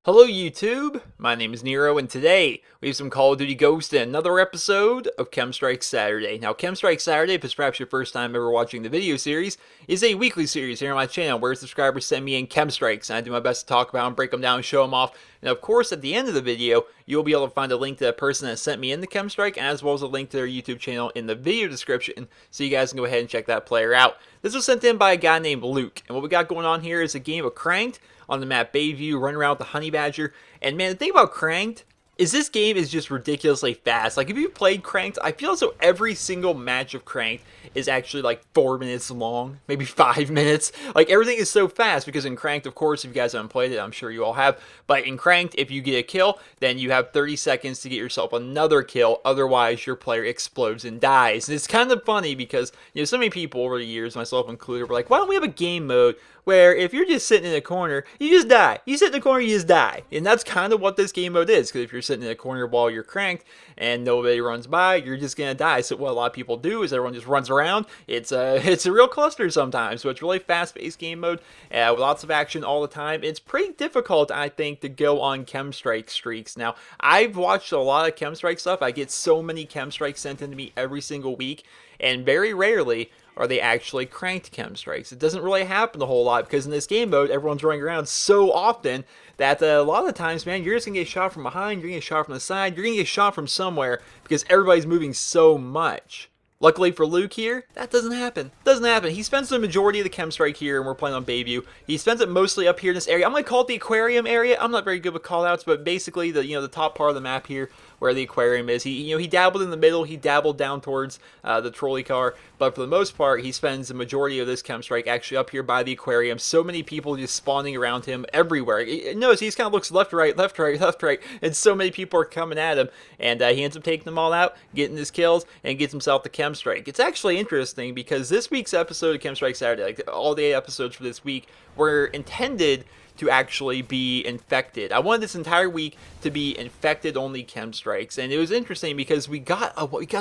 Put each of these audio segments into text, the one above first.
Hello YouTube, my name is Nero, and today we have some Call of Duty Ghosts and another episode of KEM Strike Saturday. Now, KEM Strike Saturday, if it's perhaps your first time ever watching the video series, is a weekly series here on my channel where subscribers send me in KEM Strikes, and I do my best to talk about them, break them down, and show them off. And of course, at the end of the video, you'll be able to find a link to the person that sent me in the KEM Strike, as well as a link to their YouTube channel in the video description, so you guys can go ahead and check that player out. This was sent in by a guy named Luke, and what we got going on here is a game of Cranked on the map Bayview, running around with the Honey Badger. And man, the thing about Cranked is this game is just ridiculously fast. Like, if you've played Cranked, I feel as though every single match of Cranked is actually like 4 minutes long, maybe 5 minutes. Like, everything is so fast because in Cranked, of course, if you guys haven't played it, I'm sure you all have, but in Cranked, if you get a kill, then you have 30 seconds to get yourself another kill, otherwise your player explodes and dies. And it's kind of funny because, you know, so many people over the years, myself included, were like, why don't we have a game mode where if you're just sitting in a corner, you just die. You sit in the corner, you just die. And that's kind of what this game mode is, because if you're sitting in a corner while you're cranked and nobody runs by, you're just going to die. So what a lot of people do is everyone just runs around. It's a real cluster sometimes. So it's really fast-paced game mode with lots of action all the time. It's pretty difficult, I think, to go on KEM Strike streaks. Now, I've watched a lot of KEM Strike stuff. I get so many KEM Strikes sent into me every single week, and very rarely are they actually cranked KEM Strikes. It doesn't really happen a whole lot because in this game mode, everyone's running around so often that a lot of the times, man, you're just going to get shot from behind, you're going to get shot from the side, you're going to get shot from somewhere because everybody's moving so much. Luckily for Luke here, that doesn't happen. Doesn't happen. He spends the majority of the KEM Strike here, and we're playing on Bayview. He spends it mostly up here in this area. I'm going to call it the aquarium area. I'm not very good with callouts, but basically the top part of the map here where the aquarium is. He dabbled in the middle. He dabbled down towards the trolley car, but for the most part, he spends the majority of this KEM Strike actually up here by the aquarium. So many people just spawning around him everywhere. Notice he just kind of looks left, right, left, right, left, right, and so many people are coming at him, and he ends up taking them all out, getting his kills, and gets himself the KEM Strike. It's actually interesting because this week's episode of KEM Strike Saturday, like all the 8 episodes for this week, were intended to actually be infected. I wanted this entire week to be infected-only KEM Strikes, and it was interesting because we got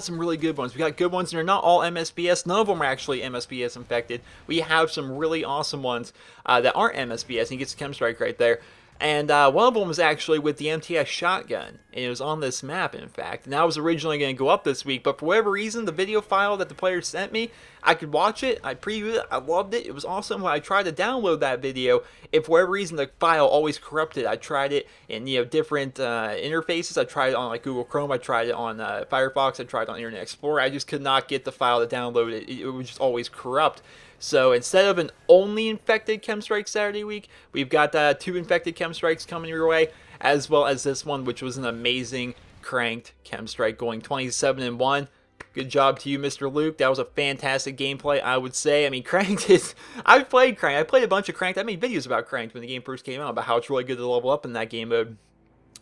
some really good ones. We got good ones, and they're not all MSBS. None of them are actually MSBS infected. We have some really awesome ones that aren't MSBS, and he gets a KEM Strike right there. And one of them was actually with the MTS shotgun, and it was on this map, in fact. And that was originally going to go up this week, but for whatever reason, the video file that the player sent me, I could watch it, I previewed it, I loved it, it was awesome. When I tried to download that video, if for whatever reason the file always corrupted, I tried it in different interfaces. I tried it on like Google Chrome, I tried it on Firefox, I tried it on Internet Explorer. I just could not get the file to download it. It was just always corrupt. So instead of an only infected KEM Strike Saturday week, we've got 2 infected KEM Strikes coming your way, as well as this one, which was an amazing cranked KEM Strike, going 27-1. Good job to you, Mr. Luke. That was a fantastic gameplay, I would say. I mean, Cranked is... I've played Cranked. I played a bunch of Cranked. I made videos about Cranked when the game first came out, about how it's really good to level up in that game mode.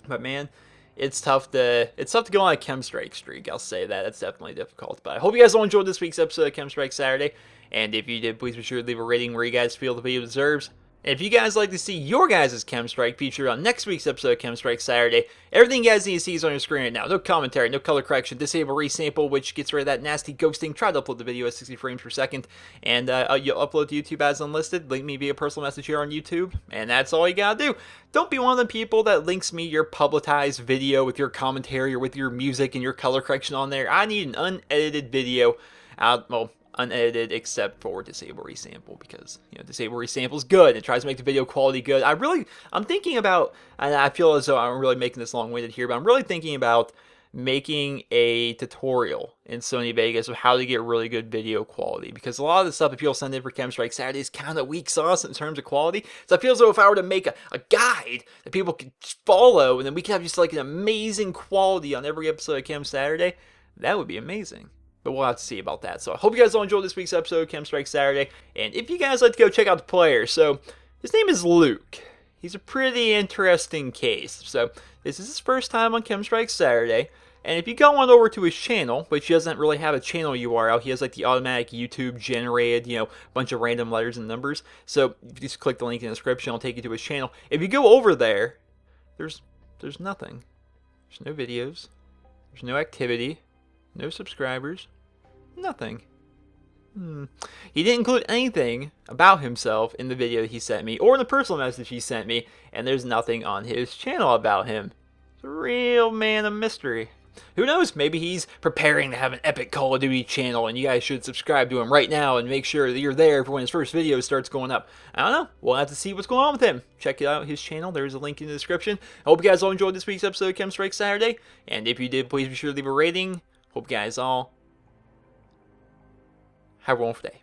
But man, it's tough to go on a KEM Strike streak. I'll say that. That's definitely difficult. But I hope you guys all enjoyed this week's episode of KEM Strike Saturday. And if you did, please be sure to leave a rating where you guys feel the video deserves. And if you guys like to see your guys' KEM Strike featured on next week's episode of KEM Strike Saturday, everything you guys need to see is on your screen right now. No commentary, no color correction, disable resample, which gets rid of that nasty ghosting. Try to upload the video at 60 frames per second, and you'll upload to YouTube as unlisted. Link me via personal message here on YouTube, and that's all you gotta do. Don't be one of the people that links me your publicized video with your commentary or with your music and your color correction on there. I need an unedited video out, well, unedited except for disable resample, because disable resample is good. It tries to make the video quality good. I'm thinking about, and I feel as though I'm really making this long-winded here, but I'm really thinking about making a tutorial in Sony Vegas of how to get really good video quality, because a lot of the stuff that people send in for KEM Strike Saturday is kind of weak sauce in terms of quality. So I feel as though if I were to make a guide that people could follow, and then we could have just like an amazing quality on every episode of KEM Saturday, that would be amazing. But we'll have to see about that. So I hope you guys all enjoyed this week's episode of KEM Strike Saturday. And if you guys like to go check out the player, so his name is Luke. He's a pretty interesting case. So this is his first time on KEM Strike Saturday. And if you go on over to his channel, which he doesn't really have a channel URL, he has like the automatic YouTube generated, bunch of random letters and numbers. So if you just click the link in the description, it'll take you to his channel. If you go over there, there's nothing. There's no videos. There's no activity. No subscribers. Nothing. He didn't include anything about himself in the video he sent me, or in the personal message he sent me, and there's nothing on his channel about him. It's a real man of mystery. Who knows, maybe he's preparing to have an epic Call of Duty channel, and you guys should subscribe to him right now and make sure that you're there for when his first video starts going up. I don't know, we'll have to see what's going on with him. Check out his channel, there's a link in the description. I hope you guys all enjoyed this week's episode of KEM Strike Saturday, and if you did, please be sure to leave a rating. Hope you guys all have a wonderful day.